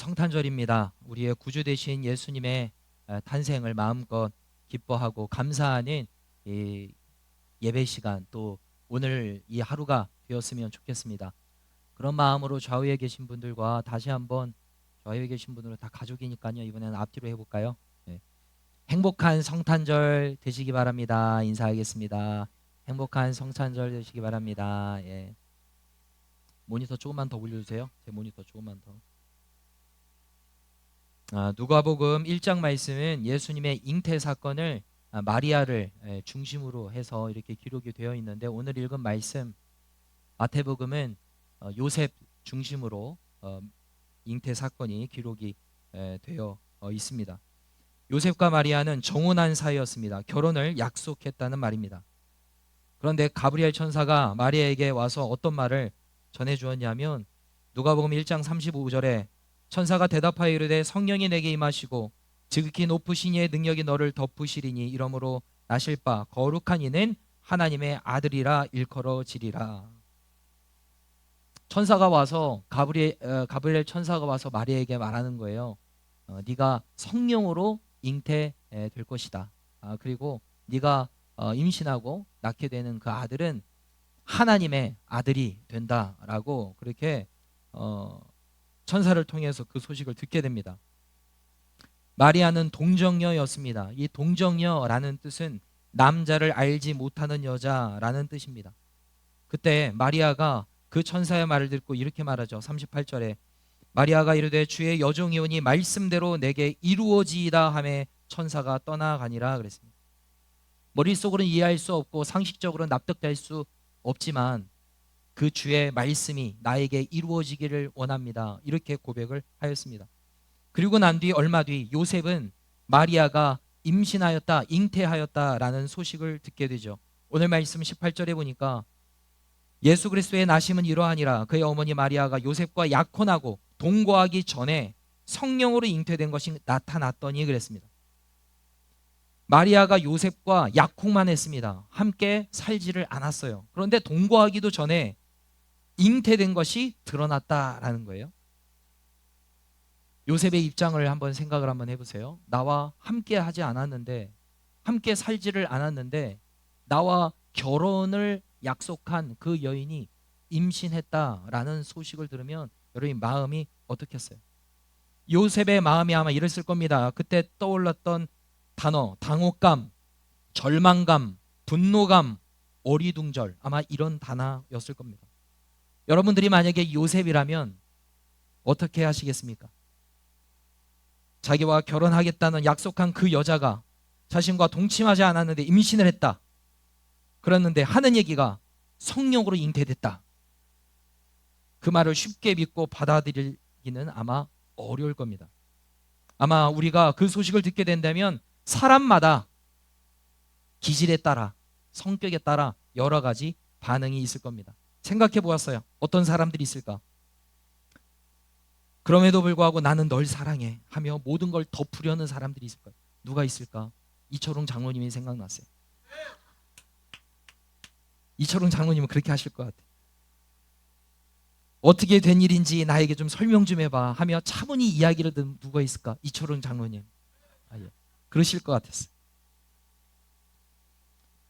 성탄절입니다. 우리의 구주 되신 예수님의 탄생을 마음껏 기뻐하고 감사하는 이 예배 시간, 또 오늘 이 하루가 되었으면 좋겠습니다. 그런 마음으로 좌우에 계신 분들과 다시 한번, 좌우에 계신 분들은 다 가족이니까요, 이번에는 앞뒤로 해볼까요? 네. 행복한 성탄절 되시기 바랍니다. 인사하겠습니다. 행복한 성탄절 되시기 바랍니다. 예. 모니터 조금만 더 올려주세요. 제 모니터 조금만 더. 누가복음 1장 말씀은 예수님의 잉태 사건을 마리아를 중심으로 해서 이렇게 기록이 되어 있는데, 오늘 읽은 말씀 마태복음은 요셉 중심으로 잉태 사건이 기록이 되어 있습니다. 요셉과 마리아는 정혼한 사이였습니다. 결혼을 약속했다는 말입니다. 그런데 가브리엘 천사가 마리아에게 와서 어떤 말을 전해 주었냐면, 누가복음 1장 35절에 천사가 대답하여 이르되 성령이 내게 임하시고 지극히 높으신 이의 능력이 너를 덮으시리니 이러므로 나실 바 거룩한 이는 하나님의 아들이라 일컬어지리라. 천사가 와서 가브리엘 천사가 와서 마리아에게 말하는 거예요. 네가 성령으로 잉태될 것이다. 그리고 네가 임신하고 낳게 되는 그 아들은 하나님의 아들이 된다라고 그렇게 천사를 통해서 그 소식을 듣게 됩니다. 마리아는 동정녀였습니다. 이 동정녀라는 뜻은 남자를 알지 못하는 여자라는 뜻입니다. 그때 마리아가 그 천사의 말을 듣고 이렇게 말하죠. 38절에 마리아가 이르되 주의 여종이오니 말씀대로 내게 이루어지이다 하매 천사가 떠나가니라 그랬습니다. 머릿속으로는 이해할 수 없고 상식적으로는 납득될 수 없지만 그 주의 말씀이 나에게 이루어지기를 원합니다. 이렇게 고백을 하였습니다. 그리고 난 뒤 얼마 뒤 요셉은 마리아가 임신하였다, 잉태하였다라는 소식을 듣게 되죠. 오늘 말씀 18절에 보니까 예수 그리스도의 나심은 이러하니라 그의 어머니 마리아가 요셉과 약혼하고 동거하기 전에 성령으로 잉태된 것이 나타났더니 그랬습니다. 마리아가 요셉과 약혼만 했습니다. 함께 살지를 않았어요. 그런데 동거하기도 전에 잉태된 것이 드러났다라는 거예요. 요셉의 입장을 한번 생각을 한번 해보세요. 나와 함께 하지 않았는데, 함께 살지를 않았는데 나와 결혼을 약속한 그 여인이 임신했다라는 소식을 들으면 여러분 마음이 어떻겠어요? 요셉의 마음이 아마 이랬을 겁니다. 그때 떠올랐던 단어, 당혹감, 절망감, 분노감, 어리둥절, 아마 이런 단어였을 겁니다. 여러분들이 만약에 요셉이라면 어떻게 하시겠습니까? 자기와 결혼하겠다는 약속한 그 여자가 자신과 동침하지 않았는데 임신을 했다. 그랬는데 하는 얘기가 성령으로 잉태됐다. 그 말을 쉽게 믿고 받아들이기는 아마 어려울 겁니다. 아마 우리가 그 소식을 듣게 된다면 사람마다 기질에 따라, 성격에 따라 여러 가지 반응이 있을 겁니다. 생각해 보았어요. 어떤 사람들이 있을까? 그럼에도 불구하고 나는 널 사랑해 하며 모든 걸 덮으려는 사람들이 있을 거예요. 누가 있을까? 이철웅 장로님이 생각났어요. 이철웅 장로님은 그렇게 하실 것 같아요. 어떻게 된 일인지 나에게 좀 설명 좀 해봐 하며 차분히 이야기를 듣는 누가 있을까? 이철웅 장로님. 예. 그러실 것 같았어요.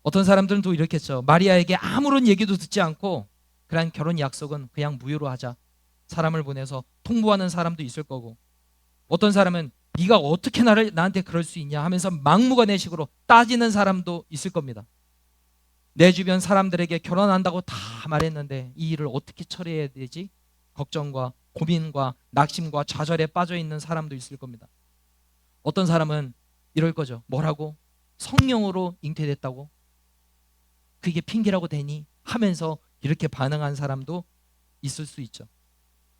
어떤 사람들은 또 이렇게 했죠. 마리아에게 아무런 얘기도 듣지 않고 그냥 결혼 약속은 그냥 무효로 하자. 사람을 보내서 통보하는 사람도 있을 거고, 어떤 사람은 네가 어떻게 나한테 그럴 수 있냐 하면서 막무가내식으로 따지는 사람도 있을 겁니다. 내 주변 사람들에게 결혼한다고 다 말했는데 이 일을 어떻게 처리해야 되지? 걱정과 고민과 낙심과 좌절에 빠져 있는 사람도 있을 겁니다. 어떤 사람은 이럴 거죠. 뭐라고? 성령으로 잉태됐다고? 그게 핑계라고 되니? 하면서 이렇게 반응한 사람도 있을 수 있죠.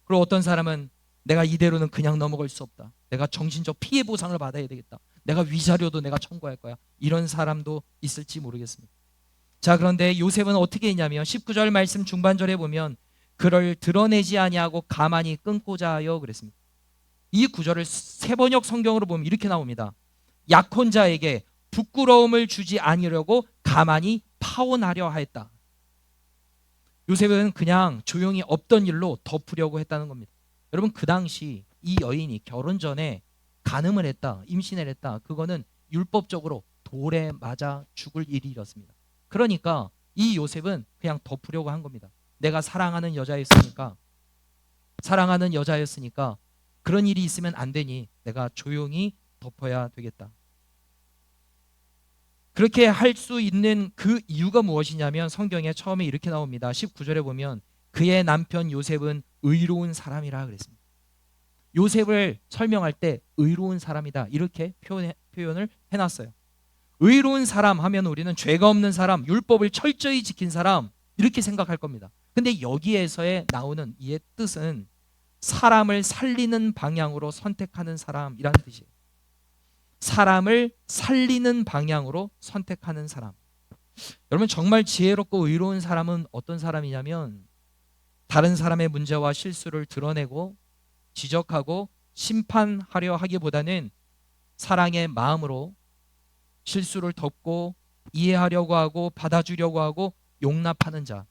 그리고 어떤 사람은 내가 이대로는 그냥 넘어갈 수 없다. 내가 정신적 피해 보상을 받아야 되겠다. 내가 위자료도 내가 청구할 거야. 이런 사람도 있을지 모르겠습니다. 자, 그런데 요셉은 어떻게 했냐면 19절 말씀 중반절에 보면 그를 드러내지 아니하고 가만히 끊고자 하여 그랬습니다. 이 구절을 세번역 성경으로 보면 이렇게 나옵니다. 약혼자에게 부끄러움을 주지 아니려고 가만히 파혼하려 하였다. 요셉은 그냥 조용히 없던 일로 덮으려고 했다는 겁니다. 여러분, 그 당시 이 여인이 결혼 전에 간음을 했다, 임신을 했다, 그거는 율법적으로 돌에 맞아 죽을 일이었습니다. 그러니까 이 요셉은 그냥 덮으려고 한 겁니다. 내가 사랑하는 여자였으니까 그런 일이 있으면 안 되니 내가 조용히 덮어야 되겠다. 그렇게 할 수 있는 그 이유가 무엇이냐면 성경에 처음에 이렇게 나옵니다. 19절에 보면 그의 남편 요셉은 의로운 사람이라 그랬습니다. 요셉을 설명할 때 의로운 사람이다 이렇게 표현을 해놨어요. 의로운 사람 하면 우리는 죄가 없는 사람, 율법을 철저히 지킨 사람 이렇게 생각할 겁니다. 근데 여기에서의 나오는 이의 뜻은 사람을 살리는 방향으로 선택하는 사람이라는 뜻이에요. 사람을 살리는 방향으로 선택하는 사람. 여러분, 정말 지혜롭고 의로운 사람은 어떤 사람이냐면 다른 사람의 문제와 실수를 드러내고 지적하고 심판하려 하기보다는 사랑의 마음으로 실수를 덮고 이해하려고 하고 받아주려고 하고 용납하는 자.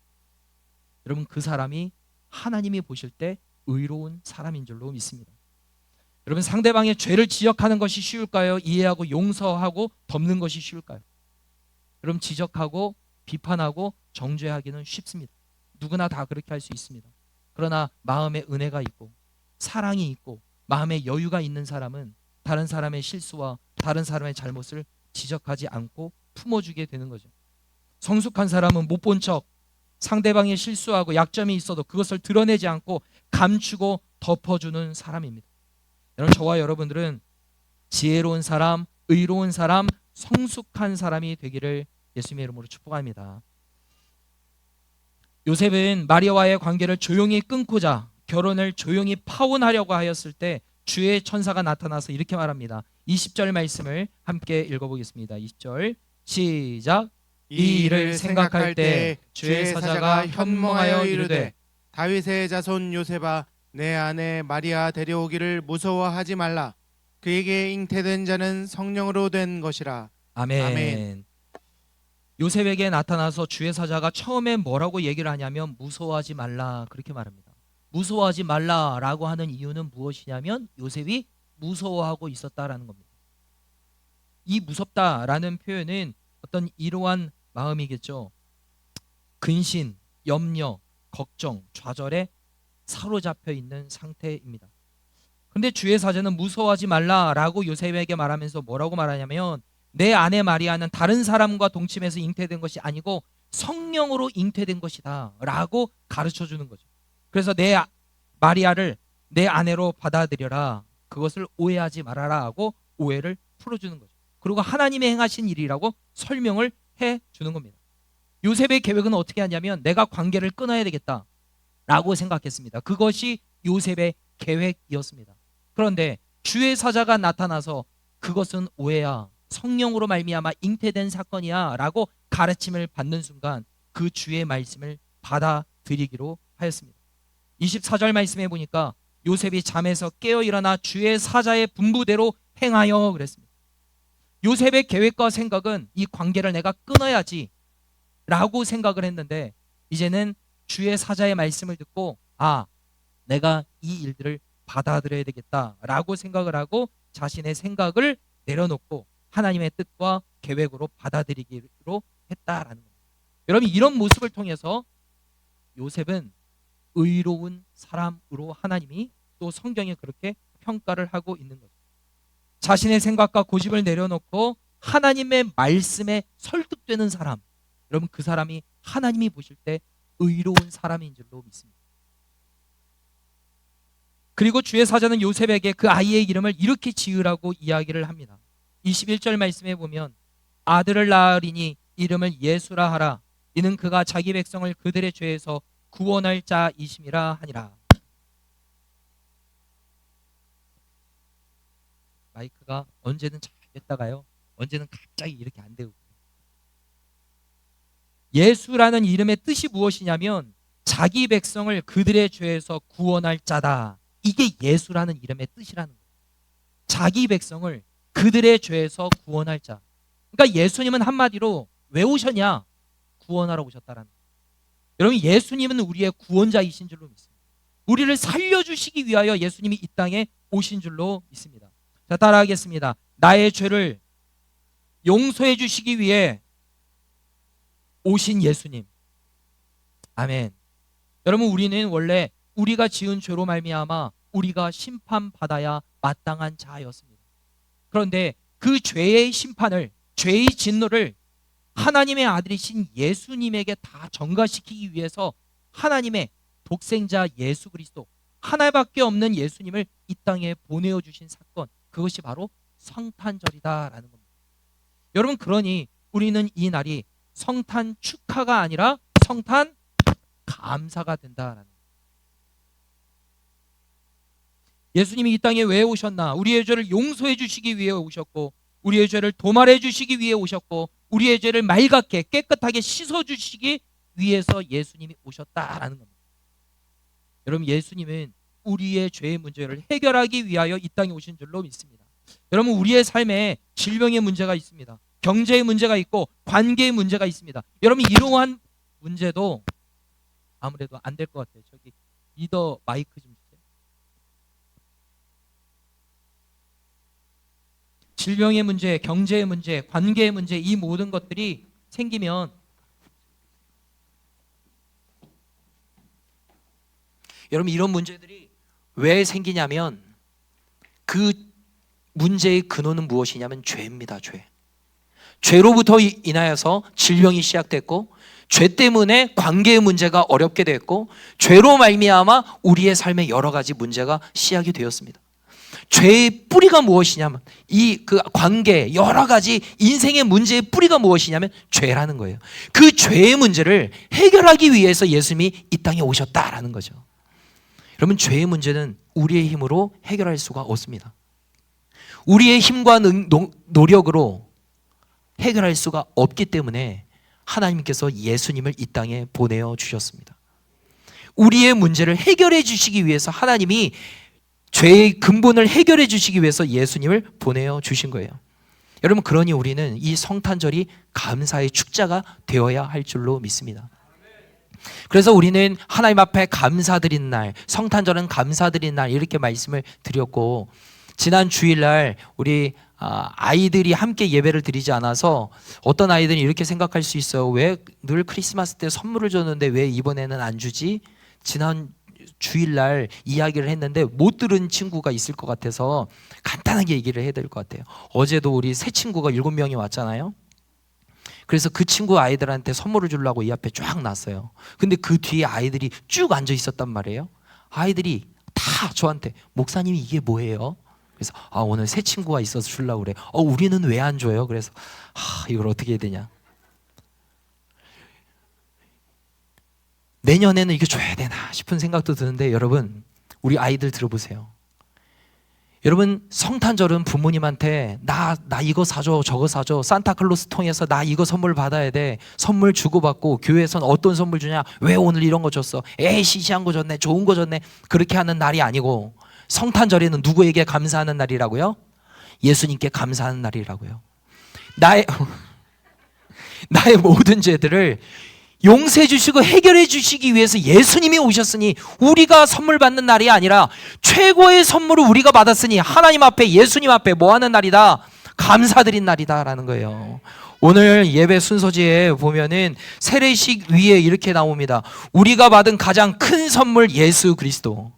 여러분, 그 사람이 하나님이 보실 때 의로운 사람인 줄로 믿습니다. 여러분, 상대방의 죄를 지적하는 것이 쉬울까요? 이해하고 용서하고 덮는 것이 쉬울까요? 여러분, 지적하고 비판하고 정죄하기는 쉽습니다. 누구나 다 그렇게 할 수 있습니다. 그러나 마음에 은혜가 있고 사랑이 있고 마음에 여유가 있는 사람은 다른 사람의 실수와 다른 사람의 잘못을 지적하지 않고 품어주게 되는 거죠. 성숙한 사람은 못 본 척 상대방의 실수하고 약점이 있어도 그것을 드러내지 않고 감추고 덮어주는 사람입니다. 여러분, 저와 여러분들은 지혜로운 사람, 의로운 사람, 성숙한 사람이 되기를 예수님의 이름으로 축복합니다. 요셉은 마리아와의 관계를 조용히 끊고자 결혼을 조용히 파혼하려고 하였을 때 주의 천사가 나타나서 이렇게 말합니다. 20절 말씀을 함께 읽어보겠습니다. 20절 시작. 이 일을 생각할 때 주의 사자가 현몽하여 이르되 다윗의 자손 요셉아 내 아내 마리아 데려오기를 무서워하지 말라. 그에게 잉태된 자는 성령으로 된 것이라. 아멘. 아멘. 요셉에게 나타나서 주의 사자가 처음에 뭐라고 얘기를 하냐면 무서워하지 말라 그렇게 말합니다. 무서워하지 말라라고 하는 이유는 무엇이냐면 요셉이 무서워하고 있었다라는 겁니다. 이 무섭다라는 표현은 어떤 이러한 마음이겠죠. 근심, 염려, 걱정, 좌절에 사로잡혀 있는 상태입니다. 근데 주의 사자는 무서워하지 말라라고 요셉에게 말하면서 뭐라고 말하냐면 내 아내 마리아는 다른 사람과 동침해서 잉태된 것이 아니고 성령으로 잉태된 것이다 라고 가르쳐 주는 거죠. 그래서 내 마리아를 내 아내로 받아들여라, 그것을 오해하지 말아라 하고 오해를 풀어주는 거죠. 그리고 하나님이 행하신 일이라고 설명을 해주는 겁니다. 요셉의 계획은 어떻게 하냐면 내가 관계를 끊어야 되겠다 라고 생각했습니다. 그것이 요셉의 계획이었습니다. 그런데 주의 사자가 나타나서 그것은 오해야, 성령으로 말미암아 잉태된 사건이야 라고 가르침을 받는 순간 그 주의 말씀을 받아들이기로 하였습니다. 24절 말씀해 보니까 요셉이 잠에서 깨어 일어나 주의 사자의 분부대로 행하여 그랬습니다. 요셉의 계획과 생각은 이 관계를 내가 끊어야지 라고 생각을 했는데 이제는 주의 사자의 말씀을 듣고 내가 이 일들을 받아들여야 되겠다라고 생각을 하고 자신의 생각을 내려놓고 하나님의 뜻과 계획으로 받아들이기로 했다라는 겁니다. 여러분, 이런 모습을 통해서 요셉은 의로운 사람으로 하나님이 또 성경에 그렇게 평가를 하고 있는 거죠. 자신의 생각과 고집을 내려놓고 하나님의 말씀에 설득되는 사람, 여러분 그 사람이 하나님이 보실 때 의로운 사람인 줄로 믿습니다. 그리고 주의 사자는 요셉에게 그 아이의 이름을 이렇게 지으라고 이야기를 합니다. 21절 말씀에 보면 아들을 낳으리니 이름을 예수라 하라. 이는 그가 자기 백성을 그들의 죄에서 구원할 자이심이라 하니라. 마이크가 언제는 잘 됐다가요, 언제는 갑자기 이렇게 안 되고. 예수라는 이름의 뜻이 무엇이냐면 자기 백성을 그들의 죄에서 구원할 자다. 이게 예수라는 이름의 뜻이라는 거예요. 자기 백성을 그들의 죄에서 구원할 자. 그러니까 예수님은 한마디로 왜 오셨냐? 구원하러 오셨다라는 거예요. 여러분, 예수님은 우리의 구원자이신 줄로 믿습니다. 우리를 살려주시기 위하여 예수님이 이 땅에 오신 줄로 믿습니다. 자, 따라하겠습니다. 나의 죄를 용서해 주시기 위해 오신 예수님. 아멘. 여러분, 우리는 원래 우리가 지은 죄로 말미암아 우리가 심판받아야 마땅한 자였습니다. 그런데 그 죄의 심판을, 죄의 진노를 하나님의 아들이신 예수님에게 다 전가시키기 위해서 하나님의 독생자 예수 그리스도, 하나밖에 없는 예수님을 이 땅에 보내어 주신 사건, 그것이 바로 성탄절이다라는 겁니다. 여러분, 그러니 우리는 이 날이 성탄 축하가 아니라 성탄 감사가 된다라는 거예요. 예수님이 이 땅에 왜 오셨나? 우리의 죄를 용서해 주시기 위해 오셨고, 우리의 죄를 도말해 주시기 위해 오셨고, 우리의 죄를 맑게 깨끗하게 씻어 주시기 위해서 예수님이 오셨다라는 겁니다. 여러분, 예수님은 우리의 죄의 문제를 해결하기 위하여 이 땅에 오신 줄로 믿습니다. 여러분, 우리의 삶에 질병의 문제가 있습니다. 경제의 문제가 있고 관계의 문제가 있습니다. 여러분, 이러한 문제도 아무래도 안 될 것 같아요. 저기 리더 마이크 좀 주세요. 질병의 문제, 경제의 문제, 관계의 문제, 이 모든 것들이 생기면 여러분, 이런 문제들이 왜 생기냐면 그 문제의 근원은 무엇이냐면 죄입니다. 죄로부터 인하여서 질병이 시작됐고, 죄 때문에 관계의 문제가 어렵게 됐고, 죄로 말미암아 우리의 삶에 여러 가지 문제가 시작이 되었습니다. 죄의 뿌리가 무엇이냐면 그 관계, 여러 가지 인생의 문제의 뿌리가 무엇이냐면 죄라는 거예요. 그 죄의 문제를 해결하기 위해서 예수님이 이 땅에 오셨다라는 거죠. 여러분, 죄의 문제는 우리의 힘으로 해결할 수가 없습니다. 우리의 힘과 노력으로 해결할 수가 없기 때문에 하나님께서 예수님을 이 땅에 보내어 주셨습니다. 우리의 문제를 해결해 주시기 위해서 하나님이 죄의 근본을 해결해 주시기 위해서 예수님을 보내어 주신 거예요. 여러분, 그러니 우리는 이 성탄절이 감사의 축제가 되어야 할 줄로 믿습니다. 그래서 우리는 하나님 앞에 감사드리는 날, 성탄절은 감사드리는 날 이렇게 말씀을 드렸고, 지난 주일날 우리 아이들이 함께 예배를 드리지 않아서 어떤 아이들은 이렇게 생각할 수 있어요. 왜 늘 크리스마스 때 선물을 줬는데 왜 이번에는 안 주지? 지난 주일날 이야기를 했는데 못 들은 친구가 있을 것 같아서 간단하게 얘기를 해야 될 것 같아요. 어제도 우리 새 친구가 7명이 왔잖아요. 그래서 그 친구 아이들한테 선물을 주려고 이 앞에 쫙 놨어요. 근데 그 뒤에 아이들이 쭉 앉아 있었단 말이에요. 아이들이 다 저한테, 목사님이 이게 뭐예요? 그래서 오늘 새 친구가 있어서 주려고 그래. 우리는 왜 안 줘요? 그래서 이걸 어떻게 해야 되냐. 내년에는 이거 줘야 되나 싶은 생각도 드는데, 여러분, 우리 아이들 들어보세요. 여러분, 성탄절은 부모님한테 나 이거 사줘, 저거 사줘, 산타클로스 통해서 나 이거 선물 받아야 돼, 선물 주고받고, 교회에서는 어떤 선물 주냐, 왜 오늘 이런 거 줬어, 에이 시시한 거 줬네, 좋은 거 줬네, 그렇게 하는 날이 아니고, 성탄절에는 누구에게 감사하는 날이라고요? 예수님께 감사하는 날이라고요. 나의 모든 죄들을 용서해 주시고 해결해 주시기 위해서 예수님이 오셨으니, 우리가 선물 받는 날이 아니라 최고의 선물을 우리가 받았으니 하나님 앞에, 예수님 앞에 뭐 하는 날이다? 감사드린 날이다라는 거예요. 오늘 예배 순서지에 보면은 세례식 위에 이렇게 나옵니다. 우리가 받은 가장 큰 선물, 예수 그리스도.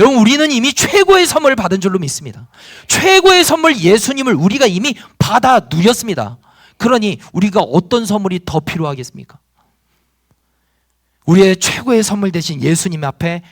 여러분, 우리는 이미 최고의 선물을 받은 줄로 믿습니다. 최고의 선물 예수님을 우리가 이미 받아 누렸습니다. 그러니 우리가 어떤 선물이 더 필요하겠습니까? 우리의 최고의 선물 되신 예수님 앞에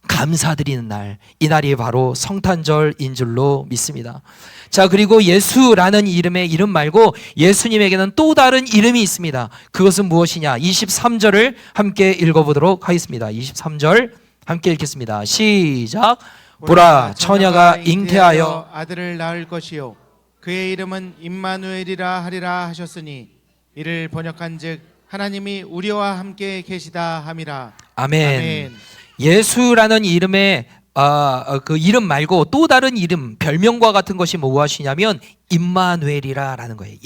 감사드리는 날, 이 날이 바로 성탄절인 줄로 믿습니다. 자, 그리고 예수라는 이름 말고 예수님에게는 또 다른 이름이 있습니다. 그것은 무엇이냐? 23절을 함께 읽어보도록 하겠습니다. 23절 함께 읽겠습니다. 시작. 보라, 처녀가 잉태하여 아들을 낳을 것이요 그의 이름은 임마누엘이라 하리라 하셨으니, 이를 번역한즉 하나님이 우리와 함께 계시다 함이라. 아멘. 예수라는 이름의 그 이름 말고 또 다른 이름, 별명과 같은 것이 무엇이냐면 임마누엘이라는 거예요.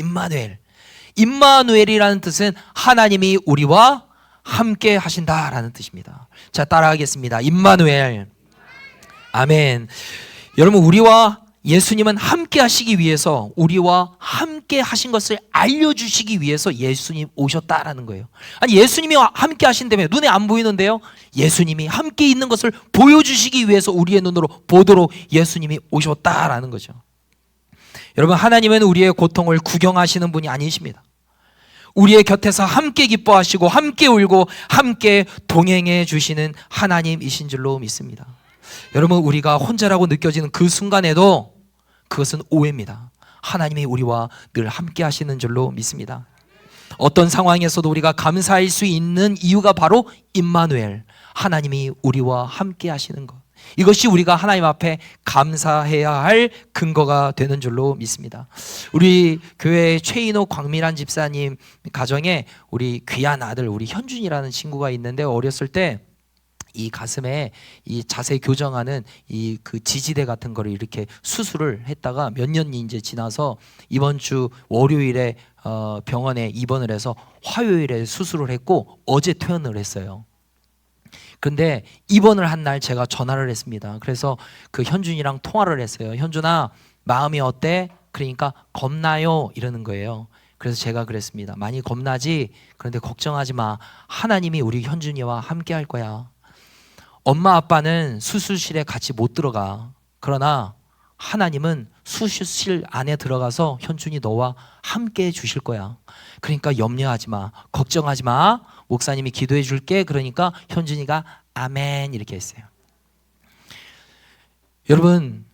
임마누엘이라는 뜻은 하나님이 우리와 함께 하신다라는 뜻입니다. 자, 따라하겠습니다. 임마누엘. 아멘. 여러분, 우리와 예수님은 함께 하시기 위해서, 우리와 함께 하신 것을 알려주시기 위해서 예수님 오셨다라는 거예요. 아니, 예수님이 함께 하신다며 눈에 안 보이는데요, 예수님이 함께 있는 것을 보여주시기 위해서 우리의 눈으로 보도록 예수님이 오셨다라는 거죠. 여러분, 하나님은 우리의 고통을 구경하시는 분이 아니십니다. 우리의 곁에서 함께 기뻐하시고 함께 울고 함께 동행해 주시는 하나님이신 줄로 믿습니다. 여러분, 우리가 혼자라고 느껴지는 그 순간에도 그것은 오해입니다. 하나님이 우리와 늘 함께 하시는 줄로 믿습니다. 어떤 상황에서도 우리가 감사할 수 있는 이유가 바로 임마누엘, 하나님이 우리와 함께 하시는 것, 이것이 우리가 하나님 앞에 감사해야 할 근거가 되는 줄로 믿습니다. 우리 교회 최인호 광민한 집사님 가정에 우리 귀한 아들, 우리 현준이라는 친구가 있는데, 어렸을 때 이 가슴에 이 자세 교정하는 이 그 지지대 같은 거를 이렇게 수술을 했다가 몇 년이 이제 지나서 이번 주 월요일에 병원에 입원을 해서 화요일에 수술을 했고 어제 퇴원을 했어요. 그런데 입원을 한 날 제가 전화를 했습니다. 그래서 그 현준이랑 통화를 했어요. 현준아, 마음이 어때? 그러니까 겁나요? 이러는 거예요. 그래서 제가 그랬습니다. 많이 겁나지? 그런데 걱정하지 마. 하나님이 우리 현준이와 함께 할 거야. 엄마 아빠는 수술실에 같이 못 들어가. 그러나 하나님은 수술실 안에 들어가서 현준이 너와 함께 해 주실 거야. 그러니까 염려하지 마. 걱정하지 마. 목사님이 기도해 줄게. 그러니까 현준이가 아멘 이렇게 했어요. 여러분,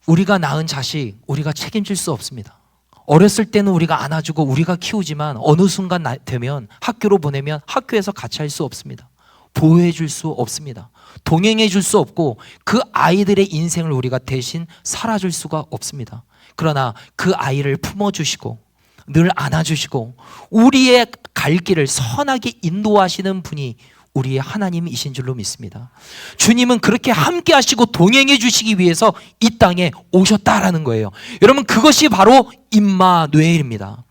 우리가 낳은 자식 우리가 책임질 수 없습니다. 어렸을 때는 우리가 안아주고 우리가 키우지만 어느 순간 되면 학교로 보내면 학교에서 같이 할 수 없습니다. 보호해 줄 수 없습니다. 동행해 줄 수 없고 그 아이들의 인생을 우리가 대신 살아줄 수가 없습니다. 그러나 그 아이를 품어주시고 늘 안아주시고 우리의 갈 길을 선하게 인도하시는 분이 우리의 하나님이신 줄로 믿습니다. 주님은 그렇게 함께 하시고 동행해 주시기 위해서 이 땅에 오셨다라는 거예요. 여러분, 그것이 바로 임마누엘입니다.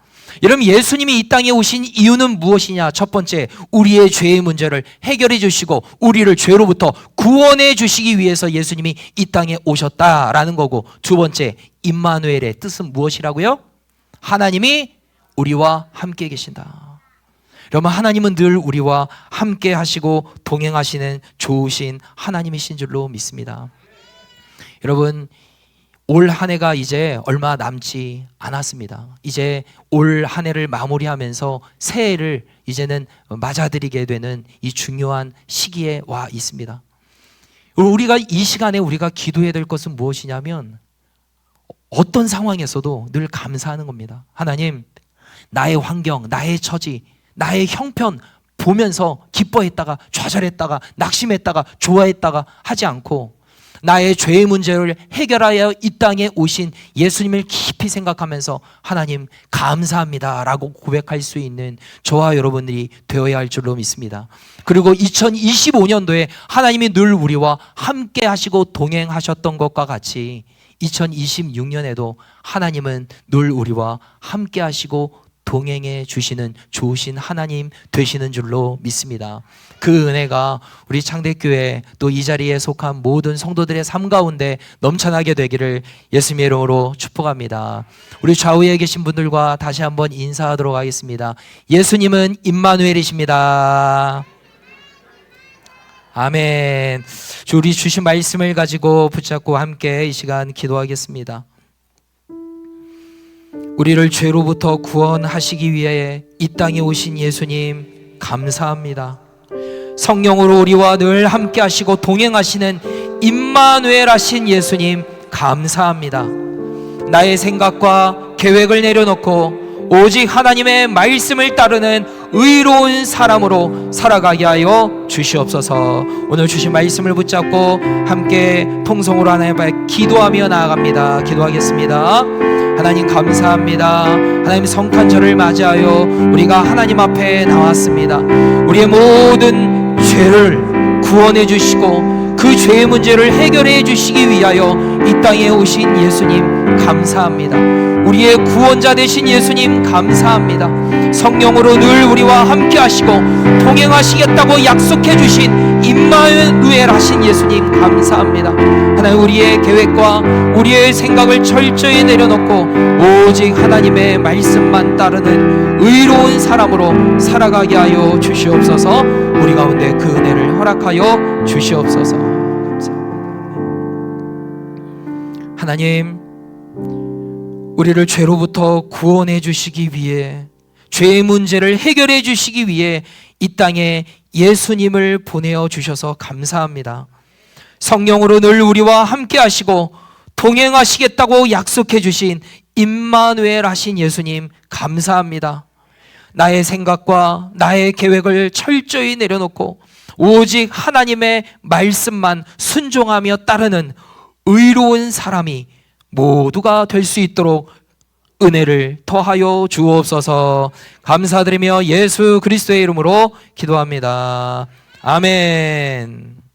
여러분, 예수님이 이 땅에 오신 이유는 무엇이냐? 첫 번째, 우리의 죄의 문제를 해결해 주시고 우리를 죄로부터 구원해 주시기 위해서 예수님이 이 땅에 오셨다라는 거고, 두 번째, 임마누엘의 뜻은 무엇이라고요? 하나님이 우리와 함께 계신다. 여러분, 하나님은 늘 우리와 함께 하시고 동행하시는 좋으신 하나님이신 줄로 믿습니다. 여러분, 올 한 해가 이제 얼마 남지 않았습니다. 이제 올 한 해를 마무리하면서 새해를 이제는 맞아들이게 되는 이 중요한 시기에 와 있습니다. 우리가 이 시간에 우리가 기도해야 될 것은 무엇이냐면 어떤 상황에서도 늘 감사하는 겁니다. 하나님, 나의 환경, 나의 처지, 나의 형편 보면서 기뻐했다가 좌절했다가 낙심했다가 좋아했다가 하지 않고 나의 죄의 문제를 해결하여 이 땅에 오신 예수님을 깊이 생각하면서 하나님 감사합니다 라고 고백할 수 있는 저와 여러분들이 되어야 할 줄로 믿습니다. 그리고 2025년도에 하나님이 늘 우리와 함께 하시고 동행하셨던 것과 같이 2026년에도 하나님은 늘 우리와 함께 하시고 동행해 주시는 좋으신 하나님 되시는 줄로 믿습니다. 그 은혜가 우리 창대교회 또 이 자리에 속한 모든 성도들의 삶 가운데 넘쳐나게 되기를 예수님의 이름으로 축복합니다. 우리 좌우에 계신 분들과 다시 한번 인사하도록 하겠습니다. 예수님은 임마누엘이십니다. 아멘. 우리 주신 말씀을 가지고 붙잡고 함께 이 시간 기도하겠습니다. 우리를 죄로부터 구원하시기 위해 이 땅에 오신 예수님 감사합니다. 성령으로 우리와 늘 함께 하시고 동행하시는 임마누엘 하신 예수님 감사합니다. 나의 생각과 계획을 내려놓고 오직 하나님의 말씀을 따르는 의로운 사람으로 살아가게 하여 주시옵소서. 오늘 주신 말씀을 붙잡고 함께 통성으로 하나님 앞에 기도하며 나아갑니다. 기도하겠습니다. 하나님 감사합니다. 하나님 성탄절을 맞이하여 우리가 하나님 앞에 나왔습니다. 우리의 모든 죄를 구원해 주시고 그 죄의 문제를 해결해 주시기 위하여 이 땅에 오신 예수님 감사합니다. 우리의 구원자 되신 예수님 감사합니다. 성령으로 늘 우리와 함께 하시고 동행하시겠다고 약속해 주신 임마누엘 하신 예수님 감사합니다. 하나님, 우리의 계획과 우리의 생각을 철저히 내려놓고 오직 하나님의 말씀만 따르는 의로운 사람으로 살아가게 하여 주시옵소서. 우리 가운데 그 은혜를 허락하여 주시옵소서. 감사합니다. 하나님, 우리를 죄로부터 구원해 주시기 위해, 죄의 문제를 해결해 주시기 위해 이 땅에 예수님을 보내어 주셔서 감사합니다. 성령으로 늘 우리와 함께 하시고 동행하시겠다고 약속해 주신 임마누엘 하신 예수님 감사합니다. 나의 생각과 나의 계획을 철저히 내려놓고 오직 하나님의 말씀만 순종하며 따르는 의로운 사람이 모두가 될 수 있도록 은혜를 더하여 주옵소서. 감사드리며 예수 그리스도의 이름으로 기도합니다. 아멘.